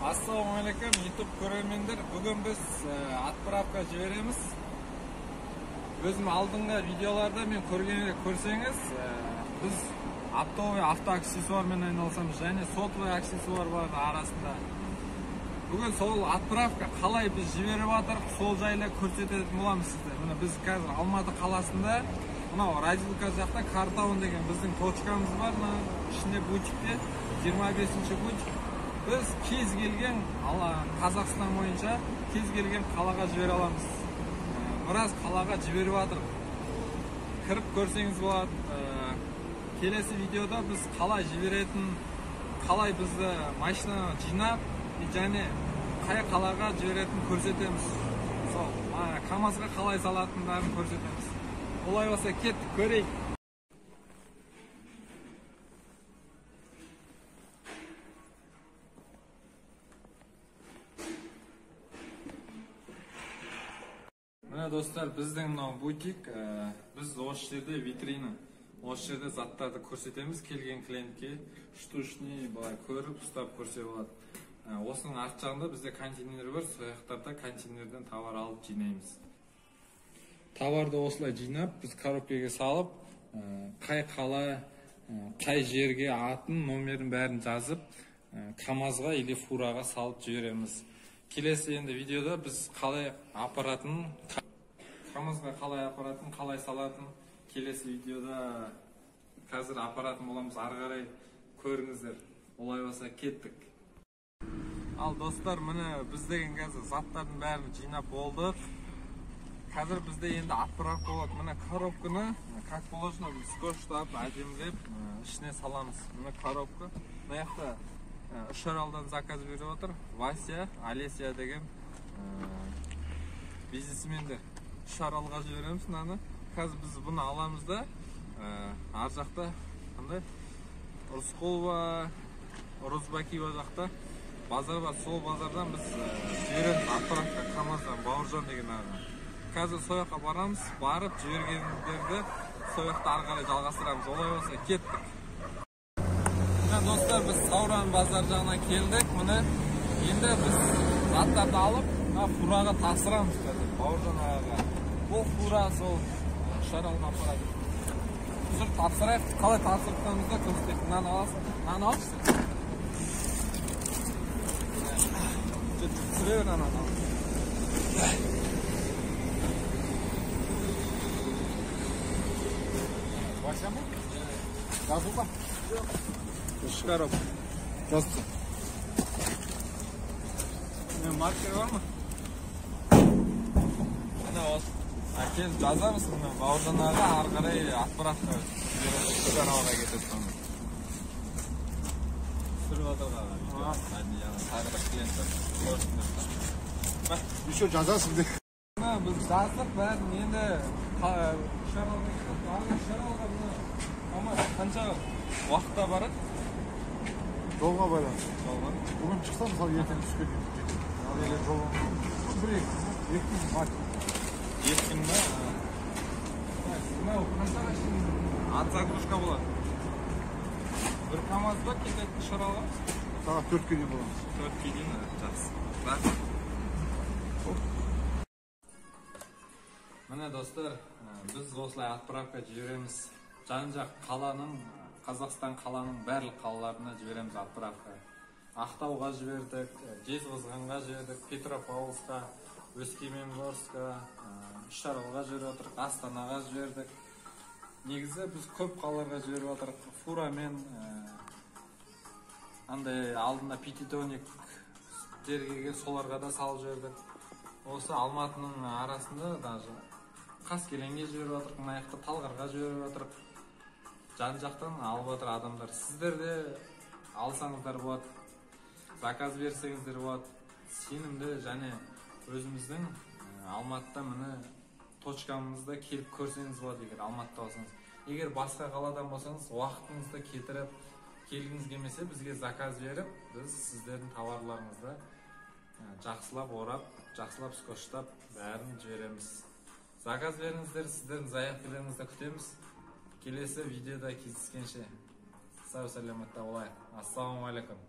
Assalamualaikum YouTube көрермендер. Бүгін біз отправка жібереміз. Өзім алдыңғы видеоларда мен көрсеңіз, біз оптовый автоаксессуармен айналысамыз және сотовый аксессуарлар арасында. Бүгін сол отправка қалай біз жіберіп жатырмыз, сол жайлы көрсететін боламыз сізге. Міне біз қазір Алматы қаласында, мынау Радилка жақта Картаун деген біздің точкамыз бар. Ішінде бутикте 25-ші бутик. Біз кез келген Қазақстан бойынша кез келген қалаға жібере аламыз. Біраз қалаға жіберіп жатырмыз. Кіріп көрсеңіз болады. Келесі видеода біз қалай жіберетін, қалай бізді машина жинап, және қай қалаға жіберетін көрсетеміз. Сол, КамАЗға қалай салатындарын көрсетеміз. Олай болса кеттік, көрейік. Міне достар, біздің мынау бутик, біз осы жерде витрина, осы жерде заттарды көрсетеміз келген клиентке, штучный былай көріп, ұстап көрсе болады. Осының арт жағында бізде контейнер бар, сол жақтарда контейнерден товар алып жинаймыз. Товарды осылай жинап, біз коробкаға салып, қай қала, қай жерге атын, номерін бәрін жазып, КамАЗға или фураға салып жібереміз. Келесі енді видеода біз қалай апаратын, КамАЗға қалай апаратын, қалай салатын, келесі видеода қазір апаратын боламыз, ары қарай көріңіздер. Олай болса кеттік. Ал достар, міне біз деген қазір заттардың бәрін жинап болдық. Қазір бізде енді отправка болады. Міне коробканы, как положено, скотчтап, әдемілеп, ішіне саламыз. Міне коробка. Мына жақта Үшаралдан заказ беріп отыр. Вася, Олеся деген бизнесмендер. Үшаралға жібереміз мынаны. Қазір біз бұны аламыз да, ар жақта қандай Рысқұлова, Розбакиева жақта базар бар. Сол базардан біз жібереміз отправка КамАЗдан, Бауыржан деген аға. Қазір сол жаққа барамыз, барып жібергендерді сол жақта ары қарай жалғастырамыз. Олай болса кеттік. Достар, біз Сауран базар жағына келдік. Міне енді біз заттарды алып, фураға тапсырамыз. Бауыржан ағаға. Бұл фура сол Үшаралға апарады. Жүр тапсырайық. Қалай тапсырықтарымызда көрсетейік. Мынаны аласың. Мынаны алшы. Түсіре бер ананы. Вася ма? Жазу ба? Үш коробка. Жазды. Маркер бар ма? Мына осы. Әкел жазамыз, Бауыржан аға ары қарай отправка Үшаралға кетеді. Түсіріп отырға. Тағы да клиенттер көрсіңдер. Еще жазасың деп. Біз жаздық бәрін, енді Үшаралға кетеді. Үшаралға қанша уақытта барады? Жолға байланысты. Бүгін шықса, мысалы ертең түсіп кетеді. Ал егер жолға бір-екі күн максимум. 2 күн ба? Мынау қаншаға үшін отзагрузка болады? Бір КамАЗда кететін Үшаралға? Сағат 4-ке дейін боламыз. 4-ке дейін, жақсы. Міне достар, біз осылай отправка жібереміз. Жан-жақ қаланың, Қазақстан қаланың барлық қалаларына жібереміз отправка. Ақтауға жібердік, Жезқазғанға жібердік, Петропавловска, Өскеменгорска, Үшаралға жіберіп отырық, Астанаға жібердік. Негізі біз көп қалаларға жіберіп отырық. Фурамен, андай алдында пятитонник жергеге соларға да салып жібердік. Осы Алматының арасында даже Қаскелеңге жіберіп отырық, мына жақта Талғарға жіберіп отырық. Жан-жақтан алып отыр адамдар. Сіздер де алсаңыздар болады, заказ берсеңіздер болады. Сенімді және өзіміздің Алматыда міне точкамызда келіп көрсеңіз болады, егер Алматыда болсаңыз. Егер басқа қаладан болсаңыз, уақытыңызды кетіріп, келгіңіз келмесе бізге заказ беріп, біз сіздердің товарларыңызды жақсылап орап, жақсылап скотчтап бәрін жібереміз. Заказ беріңіздер, сіздердің заявкаларыңызды күтеміз. Келесі видеода кездескенше сау саламатта болайық. Ассалаумағалейкум.